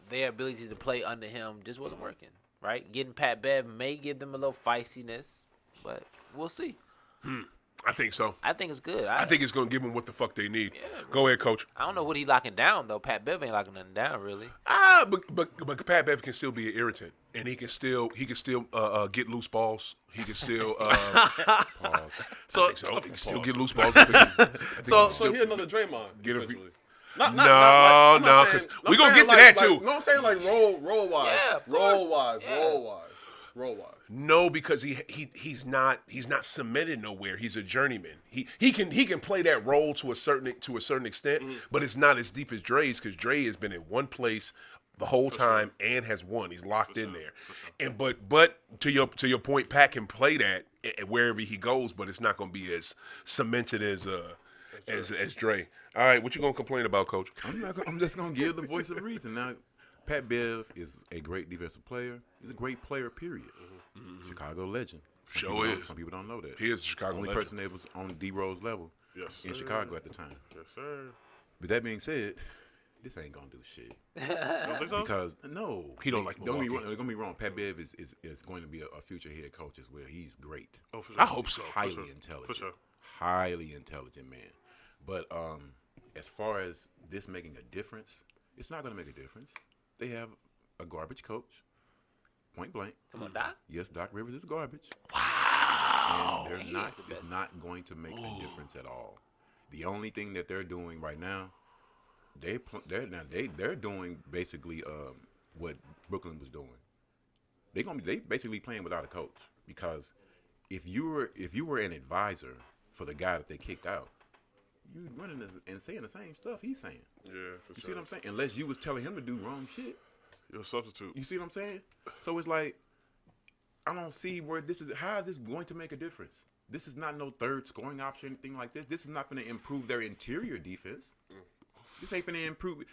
their ability to play under him just wasn't working, right? Getting Pat Bev may give them a little feistiness, but we'll see. I think so. I think it's good. I think it's going to give them what the fuck they need. Go ahead, coach. I don't know what he locking down, though. Pat Bev ain't locking nothing down, really. But Pat Bev can still be an irritant, and he can still get loose balls. He can still So he can still get loose balls. So he another Draymond. Get a essentially. No, because No, we're I'm going to get to saying that, too. No, I'm saying like role wise. Yeah, of course. Role wise. No, because he's not cemented nowhere. He's a journeyman. He can play that role to a certain extent, but it's not as deep as Dre's because Dre has been in one place the whole time and has won. He's locked in there. And but to your point, Pat can play that wherever he goes, but it's not going to be as cemented as Dre. All right, what you going to complain about, Coach? I'm just gonna give the voice of reason. Now, Pat Bev is a great defensive player. He's a great player. Period. Chicago legend. Some people don't know that. He is a Chicago Only legend. person that was on D-Rose level in Chicago at the time. Yes, sir. But that being said, this ain't gonna do shit. You don't think so? Because no, He don't like Don't Milwaukee. get me wrong. Pat Bev is going to be a future head coach as well. He's great, Oh, for sure. I hope so. highly intelligent, For sure. highly intelligent man. But as far as this making a difference, it's not gonna make a difference. They have a garbage coach, point blank. Come on, Doc. Yes, Doc Rivers is garbage. Wow. And it's not going to make a difference at all. The only thing that they're doing right now, they're doing basically what Brooklyn was doing. They basically playing without a coach, because if you were an advisor for the guy that they kicked out, you running and saying the same stuff he's saying. Yeah, for You sure. see what I'm saying? Unless you was telling him to do wrong shit. You're a substitute. You see what I'm saying? So it's like, I don't see where how is this going to make a difference? This is not no third scoring option, anything like this. This is not going to improve their interior defense. This ain't going to improve it.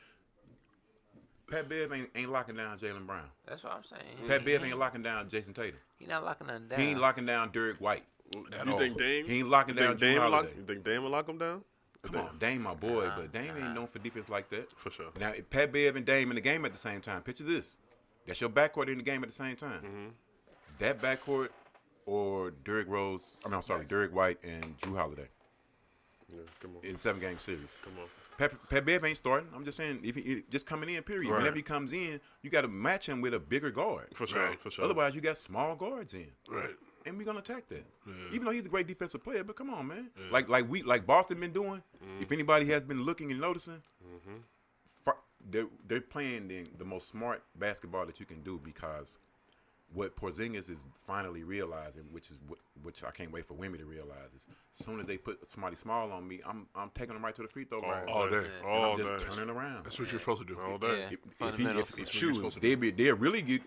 Pat Bev ain't locking down Jaylen Brown. That's what I'm saying. Pat Bev ain't locking down Jason Tatum. He not locking nothing down. He ain't locking down Derek White. You think Dame? He ain't locking down Drew Holiday. You think Dame will lock him down? Come on, Dame my boy, but Dame ain't known for defense like that. For sure. Now, if Pat Bev and Dame in the game at the same time. Picture this. That's your backcourt in the game at the same time. Mm-hmm. That backcourt or Derek White and Drew Holiday Yeah, come on. in a 7-game series. Come on. Pat Bev ain't starting. I'm just saying, if he just coming in, period. Right. Whenever he comes in, you got to match him with a bigger guard. For sure. Right. For sure. Otherwise, you got small guards in. Right. And we're gonna attack that. Yeah. Even though he's a great defensive player, but come on, man. Like Boston been doing. If anybody has been looking and noticing, they're playing the most smart basketball that you can do, because what Porzingis is finally realizing, which I can't wait for women to realize, is as soon as they put somebody small on me, I'm taking them right to the free throw line. All day. And All I'm just day. turning around. That's what you're supposed to do. All day. Yeah. If Fundamentals. they'll really get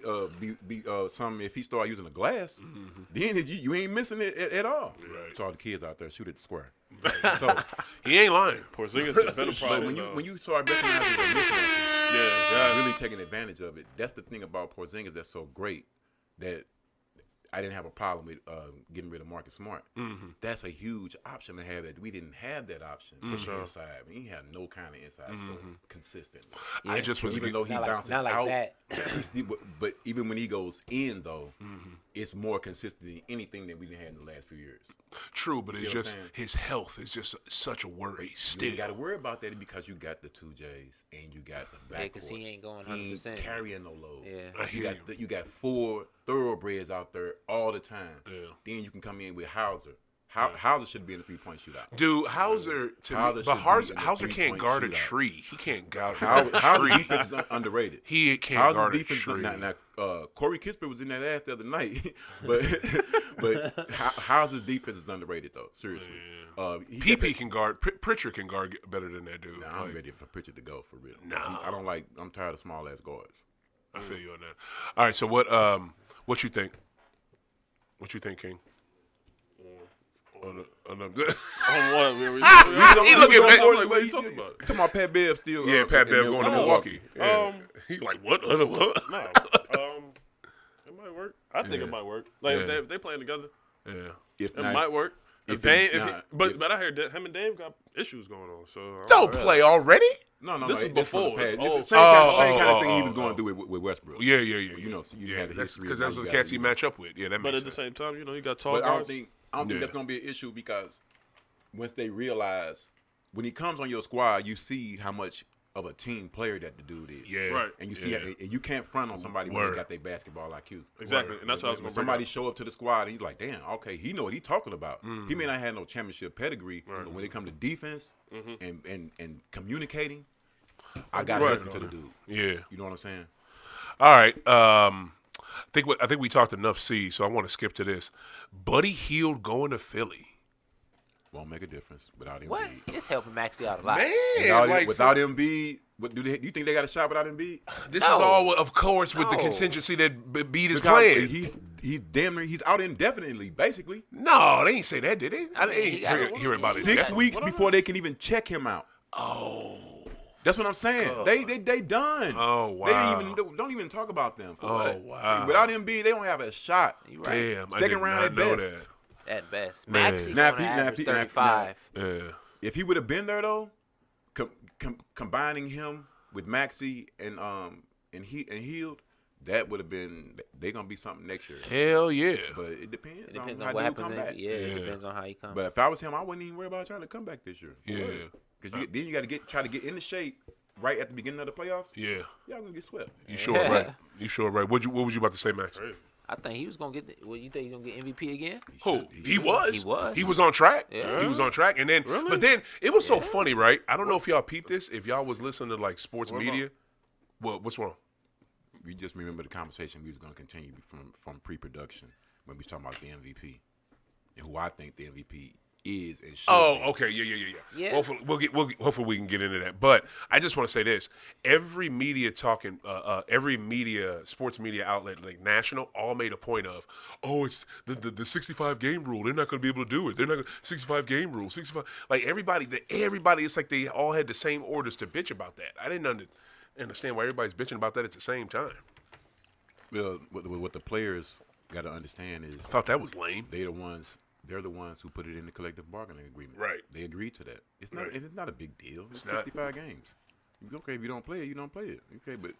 something if he start using a glass. Then you ain't missing it at all. Right. To all the kids out there, shoot at the square. So, He ain't lying. Porzingis has been a but problem. when you start recognizing the mismatches, yeah, really taking advantage of it, that's the thing about Porzingis that's so great, that I didn't have a problem with getting rid of Marcus Smart. That's a huge option to have. That we didn't have that option for sure. inside. We ain't have no kind of inside scoring consistently. I just was Even though he Not like- bounces not like out, that. but even when he goes in, though, it's more consistent than anything that we didn't have in the last few years. true, but it's See what I'm just saying? his health is just such a worry. You Still, ain't got to worry about that because you got the 2Js and you got the Yeah, backcourt. because he ain't going He 100%. ain't carrying no load. Yeah. I You hear got you got 4 thoroughbreds out there all the time. Yeah. Then you can come in with Hauser. Hauser should be in the 3-point shootout. dude, Hauser to Hauser me, should but be in the Hauser can't 3-point guard a shootout. tree. He can't guard a Hauser tree. defense is underrated. He can't Hauser's guard a defense. tree. Now, Corey Kispert was in that ass the other night, but Hauser's defense is underrated though. Seriously, PP can guard. Pritchard can guard better than that dude. Nah, I'm Like, ready for Pritchard to go for real. Nah. I don't like. I'm tired of small ass guards. I feel you on that. All right, so what you think? What you think, King? On On what? We He looking I'm back- like, what are you talking about? Come on, Pat Bev still. Yeah, Pat in Bev going to Milwaukee. Yeah. Um, He like what? What? No. It might work. I think Yeah. it might work. Like Yeah. if they playing together, Yeah. If it not, might work. if Dame, he- nah, but I heard that him and Dave got issues going on. So I Don't know. play already. no, This is it's from the before. past. It's It's old. the same kind Oh, of thing he was oh, going oh. to do with Westbrook. Yeah. You know, you Yeah, had a that's history because of that's how the you cats gotta he do match up with. Yeah, that But makes at the sense. same time, you got tall But I guards. don't think that's going to be an issue, because once they realize when he comes on your squad, you see how much of a team player that the dude is. Yeah. Right. And you see, Yeah. and you can't front on somebody when Word. they got their basketball IQ. Exactly, and that's what I was When going to somebody show up to the squad, and he's like, "Damn, okay, he know what he's talking about." He may not have no championship pedigree, but when it comes to defense and communicating, I got to Right. listen to the dude. Yeah. You know what I'm saying? All right. I think we talked enough C, so I want to skip to this. Buddy Hield going to Philly. Won't make a difference without Embiid. What? It's helping Maxey out a lot. Man, Without Embiid, do you think they got a shot without Embiid? this is all, of course, with the contingency that Embiid is Because playing. He's damn near he's out indefinitely, basically. No, they ain't say that, did they? I mean, ain't he got hearing about it. 6 weeks before they can even check him out. Oh. That's what I'm saying. They done. Oh, wow. They don't even talk about them. For Oh, what? wow. Without Embiid, they don't have a shot. You right. Damn, I Second did round not at know best. that. At best. Man. Maxey Now, gonna if he- now, average if he- now, 35. Yeah. If he would have been there though, combining him with Maxey and Heald, that would have been. They're gonna be something next year. Hell yeah. But it depends. It depends on on what how dude happens. come back. It depends on how he comes. But if I was him, I wouldn't even worry about trying to come back this year. Yeah. Because then you got to try to get into shape right at the beginning of the playoffs. Yeah. Y'all gonna get swept. You sure right. You sure right. What was you about to say, Max? I think he was gonna get. Well, you think he's gonna get MVP again? Who? He was. He was. He was on track. Yeah. He was on track. And then, but then it was so funny, right? I don't know if y'all peeped this. If y'all was listening to like sports media, what's wrong? We just remember the conversation we was gonna continue from pre-production when we was talking about the MVP and who I think the MVP is and should Oh, be. okay, yeah. Yeah. Hopefully, hopefully we can get into that. But I just want to say this: every media sports media outlet, like national, all made a point of, it's the 65 game rule. They're not going to be able to do it. They're not gonna, 65 game rule, 65. Like everybody, it's like they all had the same orders to bitch about that. I didn't understand why everybody's bitching about that at the same time. Well, what the players got to understand is I thought that was lame. they're the ones who put it in the collective bargaining agreement. Right. They agreed to that. It's not. Right. It's not a big deal. It's not. 65 games. Okay, if you don't play it, you don't play it. Okay, but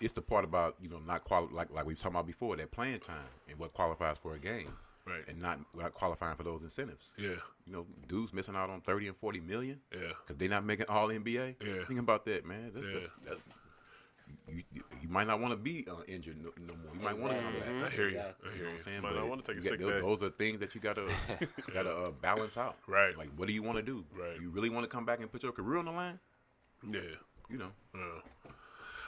it's the part about not like we were talking about before, that playing time and what qualifies for a game. Right. And not qualifying for those incentives. Yeah. Dudes missing out on 30 and 40 million. Yeah. Because they're not making all NBA. Yeah. Think about that, man. Yeah. You might not want to be injured no more. You might want to come back. I hear you. Exactly. I hear You know what you. I'm saying? Might But not wanna take a you got- sick day. those are things that you gotta balance out. Right. Like, what do you want to do? Right. You really want to come back and put your career on the line? Yeah. Uh,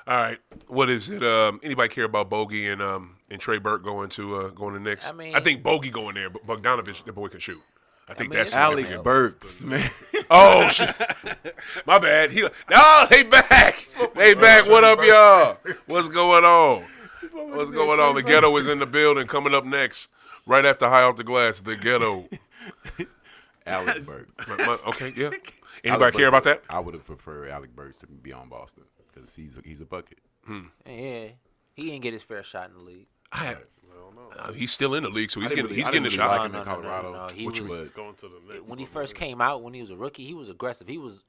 All right. What is it? Anybody care about Bogey and Trey Burke going to Knicks? I mean- I think Bogey going there, but Bogdanovich, the boy can shoot. I think mean, that's it's Alex significant. Burks, man. Oh shit! My bad. They back. They back. What up, y'all? What's going on? What's going on? The ghetto is in the building. Coming up next, right after High Off the Glass, the ghetto. Alex Burks. Okay, yeah. Anybody Alex care about Burks, that? I would have preferred Alex Burks to be on Boston because he's a bucket. Yeah, he didn't get his fair shot in the league. He's still in the league, so he's I didn't getting the really shot. like him in Colorado. No. He Which was was- Going to the Knicks. when he first came out when he was a rookie. He was aggressive. He was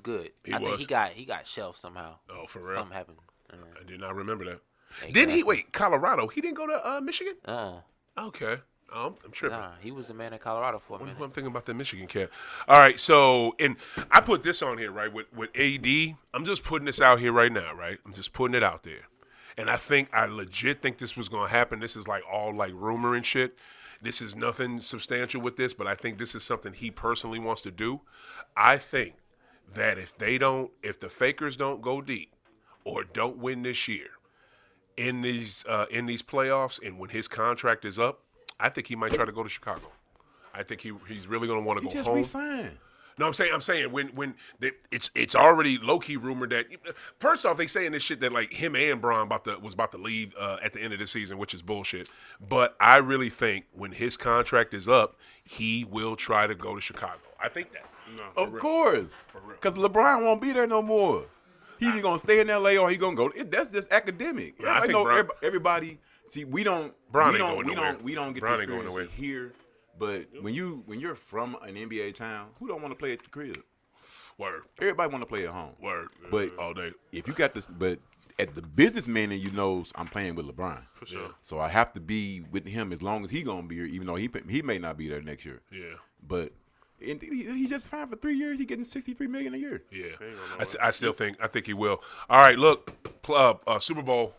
good. I think was. he got shelved somehow. Oh, for real? Something happened. I did not remember that. Exactly. Didn't he? Wait, Colorado. He didn't go to Michigan? Okay. I'm tripping. Nah, he was the man in Colorado for a minute. I'm thinking about the Michigan cat. All right, so and I put this on here, right, with AD. I'm just putting this out here right now, right? I'm just putting it out there. And I legit think this was going to happen. This is like all like rumor and shit. This is nothing substantial with this, but I think this is something he personally wants to do. I think that if the Fakers don't go deep or don't win this year in these playoffs and when his contract is up, I think he might try to go to Chicago. I think he's really going to want to He go just home. resigned. No, I'm saying when it's already low key rumored that first off they saying this shit that like him and Braun was about to leave at the end of the season, which is bullshit. But I really think when his contract is up, he will try to go to Chicago. I think that. Of course. Because LeBron won't be there no more. He's either going to stay in L.A. or he going to go. That's just academic. Nah, I think Everybody, see, we don't Bron get ain't going nowhere. the Bron ain't going experience nowhere. here. But when you're from an NBA town, who don't want to play at the crib? Word. Everybody want to play at home. Word. But all day. if you got this, but at the businessman in you knows I'm playing with LeBron. For sure. So I have to be with him as long as he gonna be here, even though he may not be there next year. Yeah. But he just signed for 3 years. He getting $63 million a year. Yeah. going I still think he will. All right, look, Super Bowl.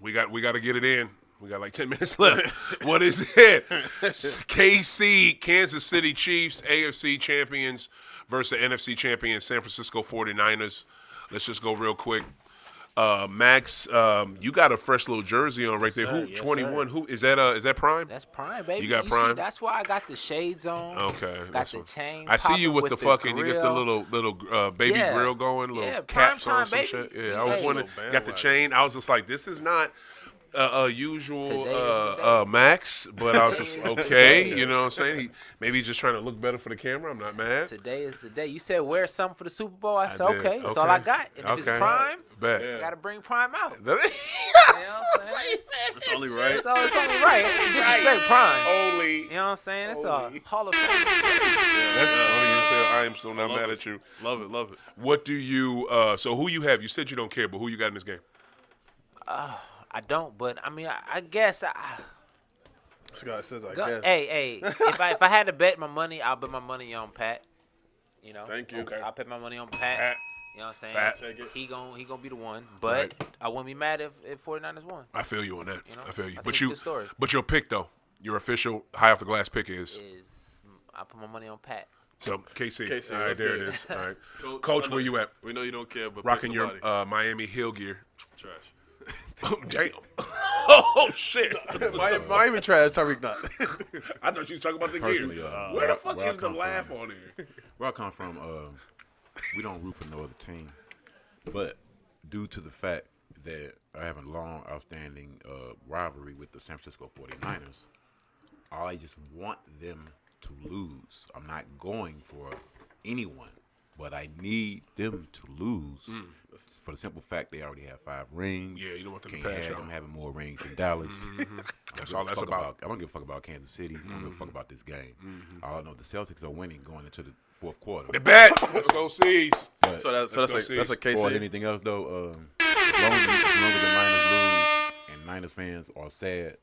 We got to get it in. We got like 10 minutes left. What is it? KC, Kansas City Chiefs, AFC champions versus NFC champions, San Francisco 49ers. Let's just go real quick. Max, you got a fresh little jersey on right there. sir. Who? Yes, 21. sir. Who is that? Is that Prime? That's Prime, baby. You got See, Prime? that's why I got the shades on. Okay, Got that's the what- chain. I see you popping with the fucking. You get the grill. little baby Yeah. grill going, little Yeah, caps prime on some time, shit. baby. Yeah, I was Hey. wondering. Little Got the bandwagon. chain. I was just like, this is not a usual Today is the day. Max, but I was Today just is the okay. day. You know what I'm saying? Maybe he's just trying to look better for the camera. I'm not mad. Today is the day. You said wear something for the Super Bowl. I said did. okay. That's all I Okay. got. And if Okay. it's Prime, Bet. I gotta bring Prime out. That- You know what I'm saying? That's only right. It's only right. Ain't disrespect Prime. Only. You know what I'm saying? It's a Holy. Hall of Fame. That's funny you said. I am so not mad at you. Love it, love it. What do you? So who you have? You said you don't care, but who you got in this game? I don't, but I mean, I guess. This guy says, I Go, guess. hey, if I had to bet my money, I'll bet my money on Pat. You know. Thank you. Okay. I'll bet my money on Pat. Pat. You know what I'm saying? Pat. Take it. He gon' be the one, but I wouldn't be mad if 49ers won. I feel you on that. You know, I feel you. I think But it's a you, good story. but your pick though, your official high off the glass pick is I put my money on Pat. so KC. KC, All right, let's there get it it. is. All right, Coach, Coach, I know- where you at? We know you don't care, but Rocking pick your somebody. Miami Hill gear. Trash. Damn. Oh shit. Miami trash, Tyreek not. I thought you was talking about the gear. Personally, Where the fuck where I is the come laugh from- on here? Where I come from, we don't root for no other team. But due to the fact that I have a long, outstanding rivalry with the San Francisco 49ers, I just want them to lose. I'm not going for anyone, but I need them to lose for the simple fact they already have 5 rings. Yeah, you don't want them to Can't pass have y'all. them having more rings than Dallas. That's all that's about. I don't give a fuck about Kansas City. I don't give a fuck about this game. All I know, the Celtics are winning going into the fourth quarter. The bet. Let's go C's. But So that's go a see. that's a case. for anything else, though, as long as the Niners lose and Niners fans are sad,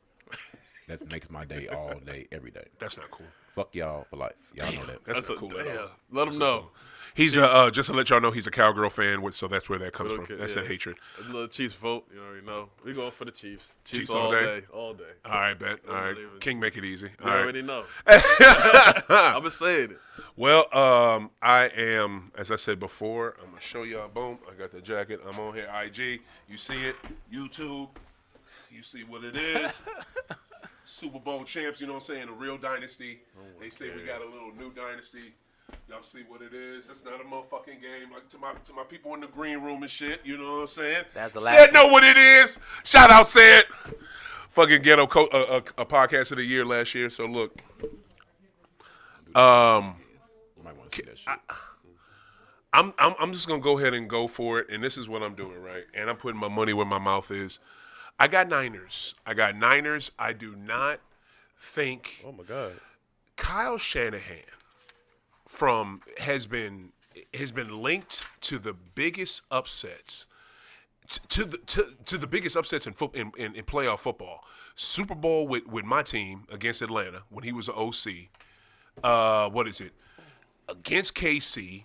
that makes my day all day, every day. That's not cool. Fuck y'all for life. Y'all know that. That's not cool at all. Yeah. Let them know. He's just to let y'all know he's a cowgirl fan, so that's where that comes Okay, from. That's yeah. that hatred. A little Chiefs vote. You already know. We going for the Chiefs. Chiefs Chiefs all all day? day. All day. All right, bet. All right, believe it. King, make it easy. You All right. already know. I've been saying it. Well, I am, as I said before, I'm gonna show y'all. Boom, I got the jacket. I'm on here. IG, you see it. YouTube, you see what it is. Super Bowl champs. You know what I'm saying? A real dynasty. They say we got a little new dynasty. Y'all see what it is? That's not a motherfucking game. Like to my people in the green room and shit. You know what I'm saying? That's the Said last know what it is. Shout out, said. Fucking ghetto a podcast of the year last year. So look. You might want to see that shit. I'm just gonna go ahead and go for it, and this is what I'm doing, right? And I'm putting my money where my mouth is. I got Niners. I do not think Oh my God. Kyle Shanahan has been linked to the biggest upsets. To the biggest upsets in playoff football. Super Bowl with my team against Atlanta when he was an OC. What is it? Against KC.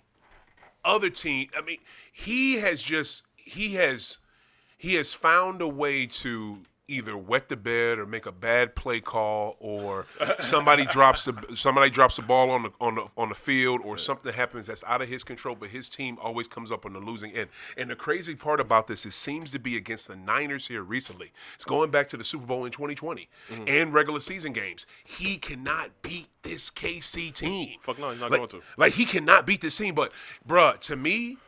Other team. I mean, he has found a way to either wet the bed or make a bad play call, or somebody drops the ball on the field, or something happens that's out of his control, but his team always comes up on the losing end. And the crazy part about this, it seems to be against the Niners here recently. It's going back to the Super Bowl in 2020 and regular season games. He cannot beat this KC team. Fuck no, he's not Like- going to. Like, he cannot beat this team. But, bruh, to me,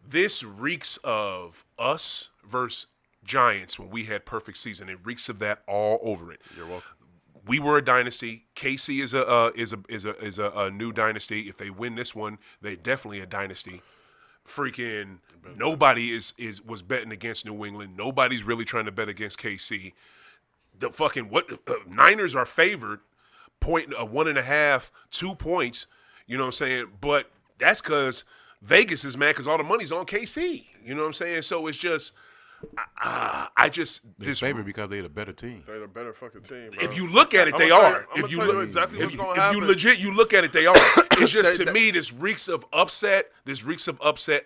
this reeks of us versus Giants when we had perfect season. It reeks of that all over it. You're welcome. We were a dynasty. KC is a new dynasty. If they win this one, they're definitely a dynasty. Freaking nobody was betting against New England. Nobody's really trying to bet against KC. The fucking Niners are favored 1.5, 2 points. You know what I'm saying? But that's because Vegas is mad because all the money's on KC. You know what I'm saying? So it's just, They're favored because they're the better team. They're the better fucking team, bro. if you look at it, I'ma they tell you- are. I'ma If you tell you look exactly what's gonna if happen. you legit you look at it, they are. It's just to me, this reeks of upset.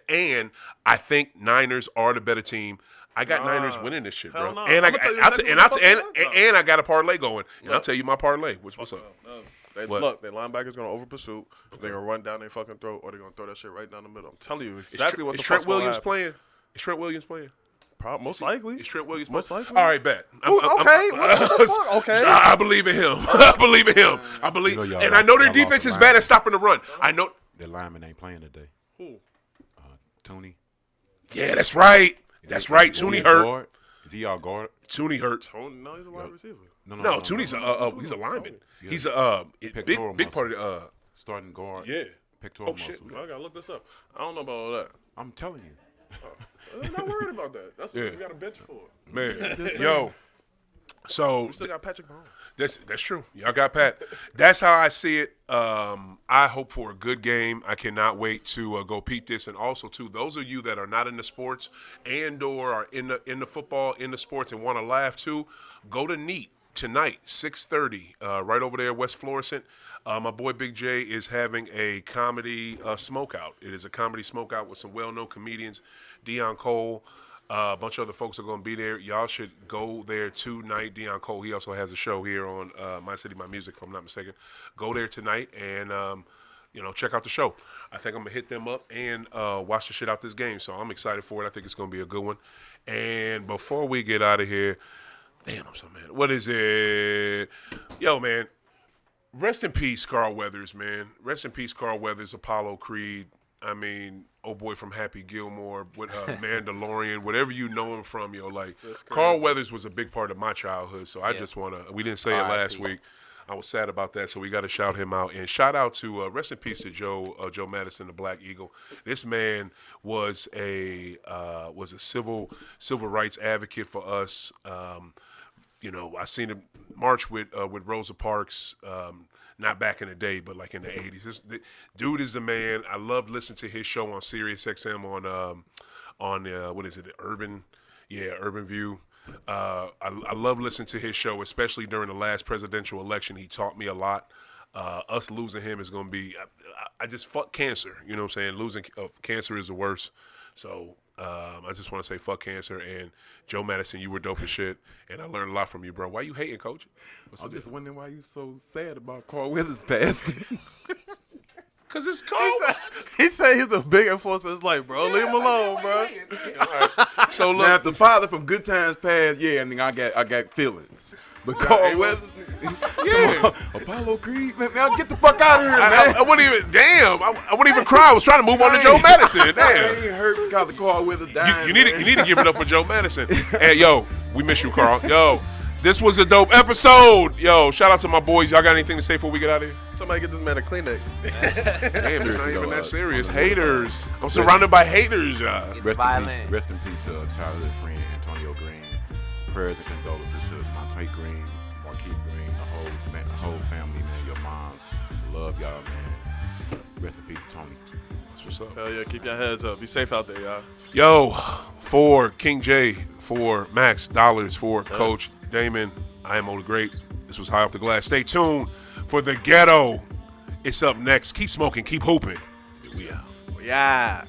And I think Niners are the better team. I got Niners winning this shit, bro. Hell no. And I'ma tell you I'll exactly and what the fuck you got, I got a parlay going. And I'll tell you my parlay. What's up? What? Look, their linebackers gonna over pursuit. They're gonna run down their fucking throat, or they're gonna throw that shit right down the middle. I'm telling you exactly what the Is Trent fuck's gonna Williams happen. playing? Is Trent Williams playing? Most likely. Is Trent Williams Most playing? likely. All right, bet. Okay. What the fuck? Okay. I believe in him. I believe in him. I believe, You know, y'all and I know their lost the defense is line. bad at stopping the run. I know. The lineman ain't playing today. Who? Tooney. Yeah, that's right. That's right. Is he Tooney a hurt. guard? Is he all guard? Tooney hurt. No, he's a wide receiver. No, Tooney's he's a lineman. Yeah. He's a Pectoral big part muscle. of the Starting guard. yeah. Pectoral Oh, shit. muscle. I gotta look this up. I don't know about all that. I'm telling you. I'm not worried about that. That's what Yeah. we got a bench for. Man, yo. So We still got Patrick Mahomes. that's true. Y'all got Pat. That's how I see it. I hope for a good game. I cannot wait to go peep this. And also, too, those of you that are not in the sports and/or are in the football, in the sports, and want to laugh too, go to Neat tonight, 6:30, right over there, West Florissant. My boy Big J is having a comedy smokeout. It is a comedy smokeout with some well-known comedians, Deion Cole. A bunch of other folks are going to be there. Y'all should go there tonight. Deion Cole, he also has a show here on My City, My Music, if I'm not mistaken. Go there tonight and, check out the show. I think I'm going to hit them up and watch the shit out this game. So I'm excited for it. I think it's going to be a good one. And before we get out of here, damn, I'm so mad. What is it? Yo, man. Rest in peace, Carl Weathers, man. Rest in peace, Carl Weathers, Apollo Creed. I mean, old boy from Happy Gilmore, with Mandalorian, whatever you know him from, yo. Like, Carl Weathers was a big part of my childhood, so I just want to, we didn't say it last R.I.P. week. I was sad about that, so we got to shout him out. And shout out to, rest in peace to Joe Madison, the Black Eagle. This man was a civil rights advocate for us. I seen him march with Rosa Parks, not back in the day, but like in the 80s. Dude is the man. I love listening to his show on Sirius XM on what is it, Urban View. I love listening to his show, especially during the last presidential election. He taught me a lot. Us losing him is going to be, I just fuck cancer. You know what I'm saying? Losing cancer is the worst. So I just want to say fuck cancer. And Joe Madison, you were dope as shit. And I learned a lot from you, bro. Why you hating, Coach? I'm just wondering why you so sad about Carl Weathers passing. Because it's Carl. He said he's a big influence in his life, bro. Leave him alone, bro. So Now, look, if the father from Good Times passed, yeah, and then I got feelings. But Carl Weathers, Apollo Creed, man, get the fuck out of here, man. I wouldn't even, damn, I wouldn't even cry. I was trying to move on to Joe Madison. I ain't Damn. hurt because of Carl Weathers dying. You need to give it up for Joe Madison. Hey, yo, we miss you, Carl. Yo, this was a dope episode. Yo, shout out to my boys. Y'all got anything to say before we get out of here? Somebody get this man a Kleenex. Damn, it's not even that serious. on Haters. I'm surrounded by haters, y'all. Rest in peace to childhood friend Antonio Green. Prayers and condolences to Monte Green, Marquise Green, the whole family, man. Your moms, love y'all, man. Rest in peace, Tony. That's what's up. Hell yeah, keep your heads up. Be safe out there, y'all. Yo, for King J, for Max Dollars, for Coach Damon, I am OThaGreat. This was High Off the Glass. Stay tuned for The Ghetto. It's up next. Keep smoking, keep hooping. We out. Yeah.